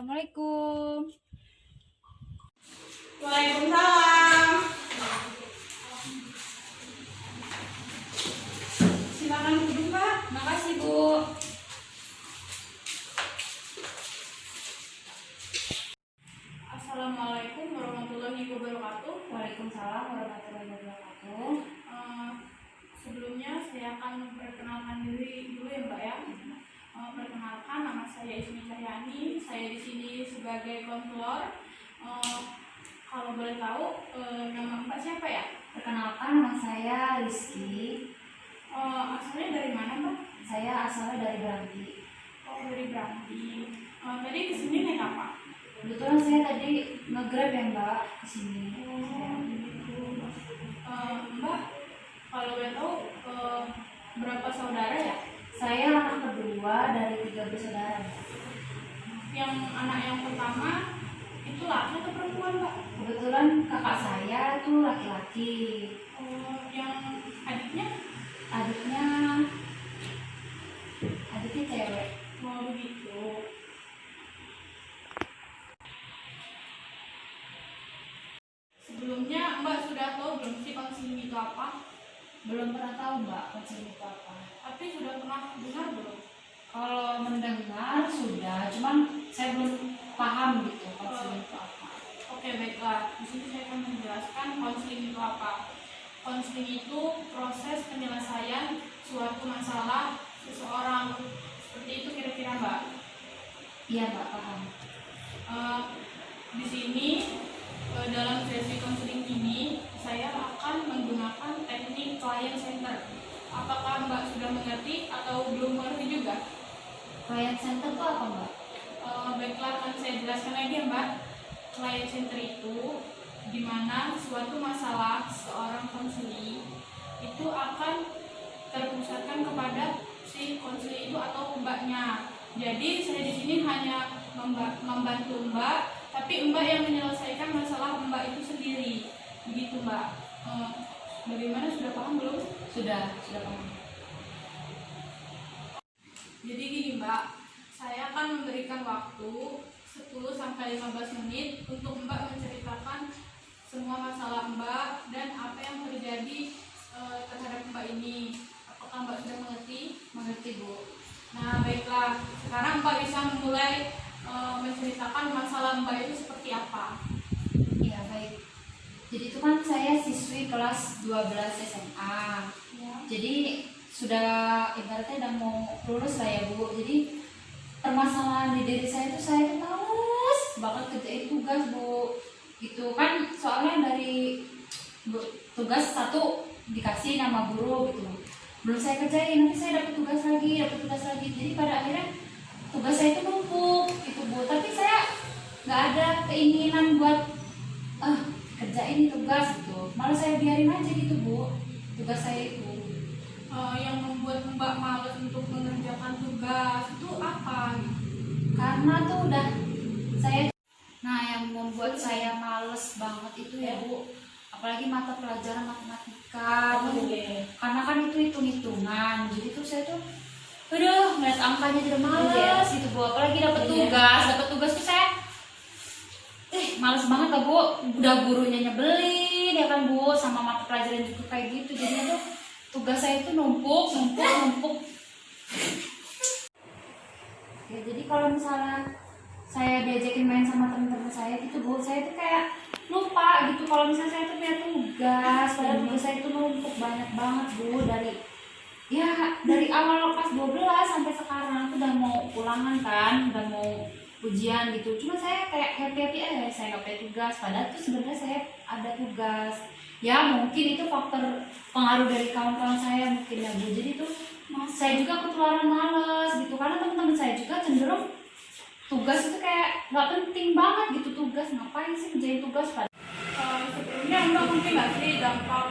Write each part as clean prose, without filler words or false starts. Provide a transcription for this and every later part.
Assalamualaikum. Waalaikumsalam. Silakan duduk, Pak. Makasih, Bu. Assalamualaikum warahmatullahi wabarakatuh. Waalaikumsalam warahmatullahi wabarakatuh. Sebelumnya saya akan memperkenalkan diri dulu ya, Mbak ya. Perkenalkan, nama saya Ismi Cahyani. Saya di sini sebagai konselor. Kalau boleh tahu, nama Mbak siapa ya? Perkenalkan, nama saya Rizky. Asalnya dari mana, Mbak? Saya asalnya dari Branti. Oh, dari Branti. Tadi kesini naik apa? Kebetulan saya tadi nge-grab ya, Mbak, ke sini. Mbak, kalau boleh tahu, berapa saudara ya? Saya anak kedua dari 3 bersaudara. Yang anak yang pertama itu laki atau perempuan, Mbak? Kebetulan kakak saya tuh laki-laki. Yang adiknya? Adiknya cewek. Mau begitu. Sebelumnya Mbak sudah tahu belum sih konseling itu apa? Belum pernah tahu, Mbak, konseling itu apa. Tapi sudah pernah dengar belum? Kalau mendengar sudah, cuman saya belum paham gitu konseling itu apa. Oke, baiklah. Di sini saya akan menjelaskan konseling itu apa. Konseling itu proses penyelesaian suatu masalah seseorang. Seperti itu kira-kira, Mbak. Iya, Mbak, paham. Di sini dalam sesi konseling ini saya akan menggunakan teknik client center. Apakah Mbak sudah mengerti atau belum mengerti juga? Client center itu apa, Mbak? Baiklah, akan saya jelaskan lagi ya, Mbak. Client center itu di mana suatu masalah seorang konseling itu akan terpusatkan kepada si konseling itu atau Mbaknya. Jadi saya di sini hanya membantu Mbak, tapi Mbak yang menyelesaikan masalah Mbak itu sendiri. Begitu, Mbak. Bagaimana, sudah paham belum? Sudah paham. Jadi gini, Mbak, saya akan memberikan waktu 10-15 menit untuk Mbak menceritakan semua masalah Mbak dan apa yang terjadi terhadap Mbak ini. Apakah Mbak sudah mengerti? Mengerti, Bu. Nah, baiklah. Sekarang Mbak bisa mulai menceritakan masalah Mbak itu seperti apa. Iya, baik. Jadi itu kan saya siswi kelas 12 SMA. Ya. Jadi sudah ibaratnya udah mau lulus lah ya, Bu. Jadi permasalahan di diri saya itu saya tuh males banget kerjain tugas, Bu. Itu kan soalnya dari tugas satu dikasih nama guru gitu. Belum saya kerjain, nanti saya dapat tugas lagi. Jadi pada akhirnya tugas saya itu numpuk gitu, Bu. Tapi saya nggak ada keinginan buat kerjain tugas gitu. Malah saya biarin aja gitu, Bu, tugas saya itu. Yang membuat Mbak malas untuk mengerjakan tugas itu apa? Karena tuh udah saya. Nah, yang membuat saya males banget itu ya, Bu, apalagi mata pelajaran matematika tuh. Karena kan itu hitung-hitungan. Jadi tuh saya tuh ngeliat angkanya jadi males gitu, Bu. Apalagi dapat tugas tuh saya males banget lah, Bu. Udah gurunya nyebelin ya kan, Bu, sama mata pelajaran juga kayak gitu. Jadi tuh tugas saya itu numpuk. Ya, jadi kalau misalnya saya diajakin main sama teman-teman saya gitu, Bu, saya tuh kayak lupa gitu kalau misalnya saya tuh punya tugas. Padahal tugas saya itu numpuk banyak banget, Bu, dari awal kelas 12 sampai sekarang tuh udah mau ulangan kan, udah mau ujian gitu. Cuma saya kayak happy aja saya nggak punya tugas, padahal tuh sebenarnya saya ada tugas. Ya mungkin itu faktor pengaruh dari kawan-kawan saya mungkin ya, Bu. Jadi tuh saya juga ketularan males gitu, karena teman-teman saya juga cenderung tugas itu kayak nggak penting banget gitu. Tugas ngapain sih ngerjain tugas? Sebelumnya Mbak mungkin nggak sih dampak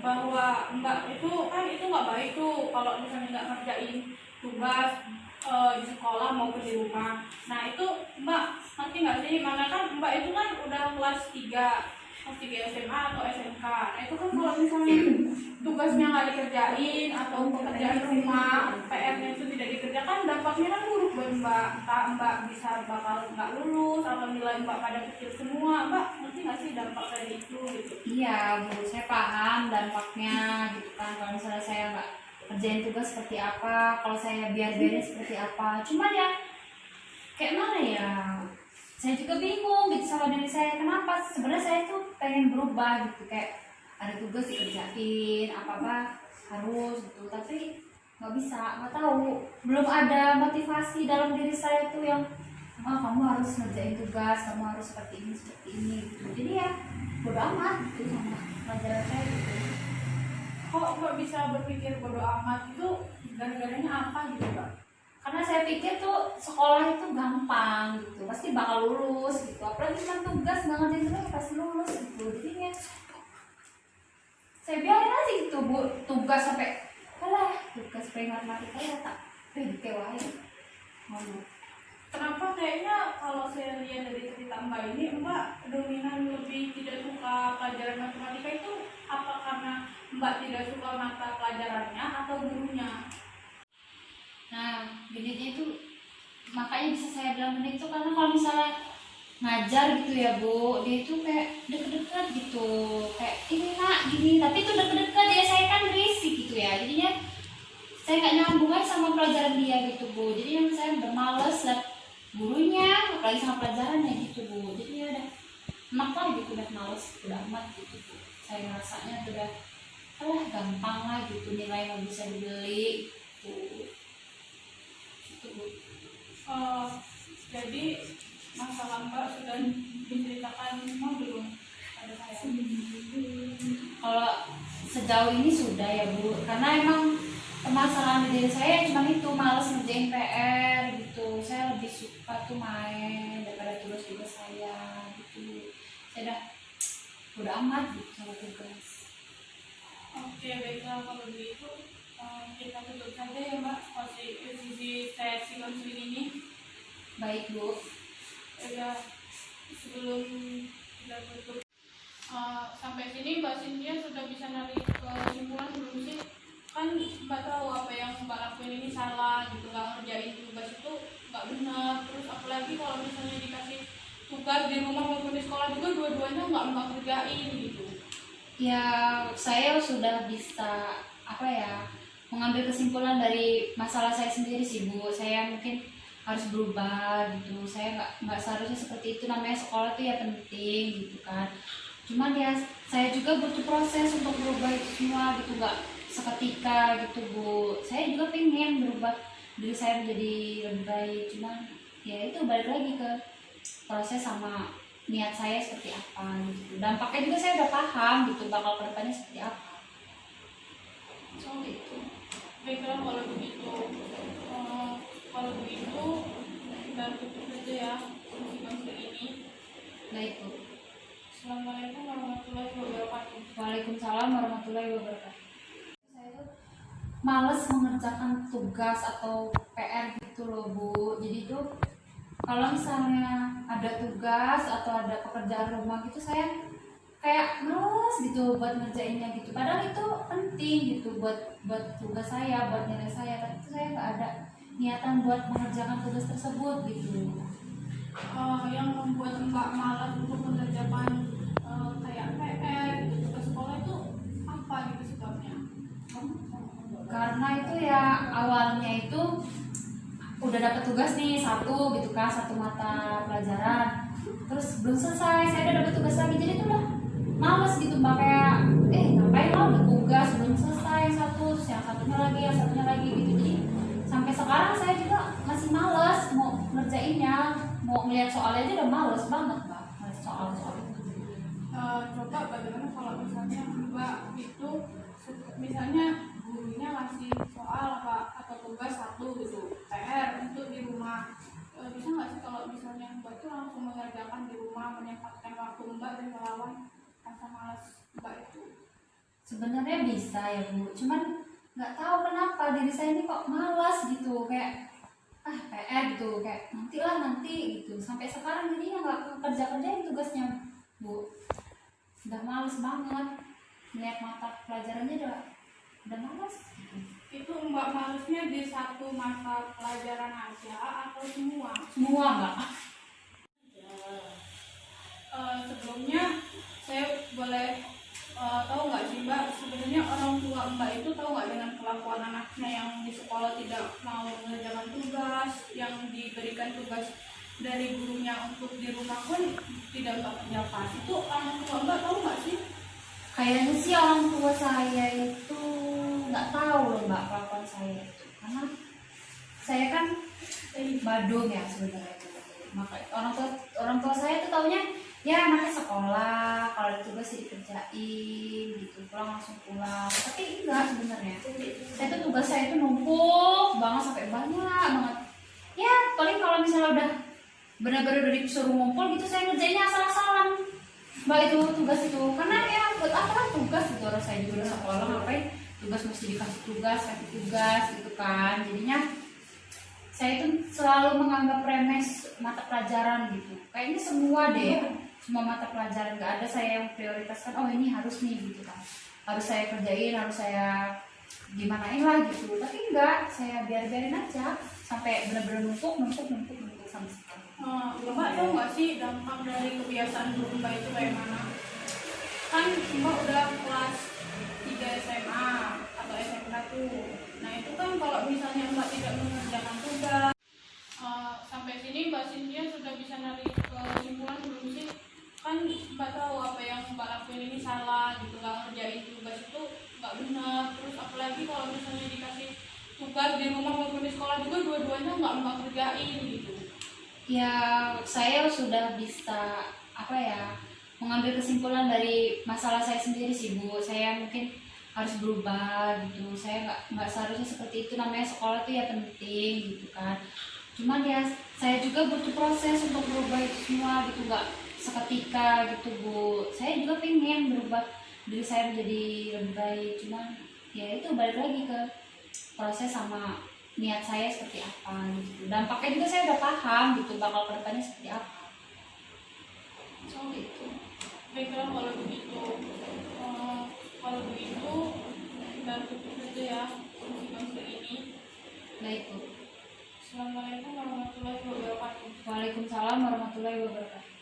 bahwa Mbak itu kan itu nggak baik tuh kalau misalnya nggak ngerjain tugas di sekolah maupun di rumah. Nah itu Mbak ngerti nggak sih, mana kan Mbak itu kan udah kelas 3 SMA atau SMK. Nah itu kan kalau misalnya tugasnya nggak dikerjain atau pekerjaan rumah PR-nya itu tidak dikerjakan, dampaknya kan buruk buat mbak, entah mbak bisa bakal nggak lulus atau nilai mbak pada kecil semua. Mbak ngerti nggak sih dampak dari itu gitu? Iya Bu, saya paham dampaknya gitu kan. Kalau misalnya saya nggak kerjain tugas seperti apa, kalau saya biar-biarin seperti apa. Cuman ya kayak mana ya, saya juga bingung gitu sama diri saya. Kenapa sebenarnya saya tuh pengen berubah gitu, kayak ada tugas dikerjain apa harus gitu, tapi nggak bisa, nggak tahu, belum ada motivasi dalam diri saya tuh yang oh kamu harus ngerjain tugas, kamu harus seperti ini gitu. Jadi ya bodo amat gitu sama pelajaran saya gitu. Kok mbak bisa berpikir bodo amat itu, gara-garanya apa gitu mbak? Karena saya pikir tuh sekolah itu gampang gitu, pasti bakal lulus gitu, apalagi cuma tugas nggak ngerjain tugas pasti lulus gitu. Jadinya saya biarin aja gitu Bu, tugas sampai kalah, tugas matematika ya tak dikecewain ngomong. Kenapa kayaknya kalau saya lihat dari cerita mbak ini, mbak dominan lebih tidak suka pelajaran matematika itu apa karena mbak tidak suka mata pelajarannya atau gurunya? Nah, jadinya itu makanya bisa saya bilang ini tuh karena kalau misalnya ngajar gitu ya Bu, dia itu kayak deket-deket gitu, kayak ini nak gini, tapi itu deket-deket ya, saya kan berisik gitu ya, jadinya saya nggak nyambung aja sama pelajaran dia gitu Bu. Jadi yang saya udah males liat gurunya, apalagi sama pelajarannya gitu Bu. Jadi ya udah enak lah gitu, udah males, udah amat gitu Bu. Saya ngerasanya tuh udah alah gampang lah gitu, nilai yang bisa dibeli gitu. Gitu Bu. Jadi masalah mbak sudah diceritakan semua belum pada saya? Kalau sejauh ini sudah ya Bu, karena emang permasalahan di diri saya cuma itu, males ngerjain PR gitu. Saya lebih suka tuh main daripada tugas-tugas saya gitu. Saya udah amat gitu sama tugas. Oke, baiklah kalau begitu kita tutup saja ya mbak sesi konseling ini. Baik Bu. Ya, sebelum kita tutup, sampai sini Mbak Cynthia sudah bisa narik kesimpulan belum sih? Kan Mbak tahu apa yang Mbak lakuin ini salah gitu, nggak ngerjain tugas itu nggak benar. Terus apalagi kalau misalnya dikasih tugas di rumah maupun di sekolah juga dua-duanya nggak Mbak kerjain gitu. Ya saya sudah bisa apa ya, mengambil kesimpulan dari masalah saya sendiri sih Bu. Saya mungkin harus berubah gitu, saya nggak seharusnya seperti itu, namanya sekolah tuh ya penting gitu kan. Cuman ya saya juga butuh proses untuk berubah itu semua gitu, nggak seketika gitu Bu. Saya juga pengen berubah diri saya menjadi lebih baik, cuman ya itu balik lagi ke proses sama niat saya seperti apa gitu. Dampaknya juga saya udah paham gitu, bakal kedepannya seperti apa. So gitu. Baiklah kalau begitu, kalau begitu kita tutup saja ya sesi konseling ini. Baik Bu. Assalamualaikum warahmatullahi wabarakatuh. Waalaikumsalam warahmatullahi wabarakatuh. Saya tuh males mengerjakan tugas atau PR gitu loh Bu. Jadi tuh kalau misalnya ada tugas atau ada pekerjaan rumah gitu, saya kayak males gitu buat ngerjainnya gitu. Padahal itu penting gitu buat tugas saya, buat nilai saya, tapi itu saya nggak ada niatan buat mengerjakan tugas tersebut gitu. Yang membuat Mbak malas untuk mengerjakan kayak PR gitu ke sekolah itu apa gitu sebabnya? Karena itu ya awalnya itu udah dapat tugas nih satu gitu kan, satu mata pelajaran, terus belum selesai, saya udah dapat tugas lagi, jadi tuh udah males gitu Mbak, kayak ngapain lo udah tugas belum selesai yang satu, terus yang satunya lagi gitu. Jadi sampai sekarang saya juga masih males mau ngerjainnya, mau ngeliat soalnya aja udah males banget Mbak, soal itu. Coba bagaimana kalau misalnya Mbak itu misalnya gurunya ngasih soal atau tugas satu gitu PR untuk di rumah, bisa nggak sih kalau misalnya Mbak itu langsung mengerjakan di rumah, menyempatkan waktu Mbak dan melawan rasa malas Mbak itu? Sebenarnya bisa ya Bu, cuman nggak tahu kenapa diri saya ini kok malas gitu, kayak PR gitu, kayak nanti gitu. Sampai sekarang jadinya nggak kerjain tugasnya Bu, udah males banget, lihat mata pelajarannya udah malas gitu. Itu Mbak harusnya di satu mata pelajaran aja atau semua? Semua Mbak. Sebelumnya saya boleh tahu nggak sih Mbak, sebenarnya orang tua Mbak itu tahu nggak dengan kelakuan anaknya yang di sekolah tidak mau mengerjakan tugas, yang diberikan tugas dari gurunya untuk di rumah pun tidak Mbak kerjakan? Itu orang tua Mbak tahu nggak sih? Kayaknya sih orang tua saya itu nggak tahu loh Mbak kelakuan saya itu, karena saya kan badung ya sebenarnya. Maka orang tua saya tuh taunya ya anaknya sekolah, kalau ada tugas dikerjain gitu, pulang langsung pulang. Tapi enggak sebenarnya. Saya tuh tugas saya tuh numpuk banget sampai banyak banget. Ya paling kalau misalnya udah benar-benar udah disuruh ngumpul gitu, saya ngerjainnya asal-asalan. Mbak itu tugas itu, karena ya buat apa kan tugas gitu, orang saya juga udah sekolah ngapain tugas mesti dikasih tugas, kasih tugas gitu kan. Jadinya saya itu selalu menganggap remeh mata pelajaran gitu. Kayaknya semua deh, semua mata pelajaran nggak ada saya yang prioritaskan. Oh ini harus nih gitu kan, harus saya kerjain, harus saya gimanain lah gitu. Tapi enggak, saya biarin aja sampai benar-benar numpuk sampai sekarang. Mbak tahu nggak sih dampak dari kebiasaan guru Mbak itu kayak mana? Kan Mbak udah kelas 3 SMA atau SMK tuh. Nah itu kan kalau misalnya Mbak tidak mengerjakan tugas, sampai sini Mbak Cynthia sudah bisa narik kesimpulan belum sih? Kan Mbak tahu apa yang Mbak lakuin ini salah gitu, nggak ngerjain tugas itu nggak benar. Terus apalagi kalau misalnya dikasih tugas di rumah maupun di sekolah juga dua-duanya nggak Mbak kerjain gitu. Ya saya sudah bisa apa ya, mengambil kesimpulan dari masalah saya sendiri sih Bu. Saya mungkin harus berubah gitu. Saya nggak seharusnya seperti itu. Namanya sekolah tuh ya penting gitu kan. Cuman ya saya juga butuh proses untuk berubah itu semua gitu, nggak seketika gitu Bu. Saya juga pengen berubah diri saya menjadi lebih baik. Cuman ya itu balik lagi ke proses sama niat saya seperti apa gitu. Dampaknya juga saya udah paham gitu bakal kedepannya seperti apa. So gitu. Baiklah kalau begitu, kita tutup saja ya konser ini. Baik Bu. Assalamualaikum warahmatullahi wabarakatuh. Waalaikumsalam warahmatullahi wabarakatuh.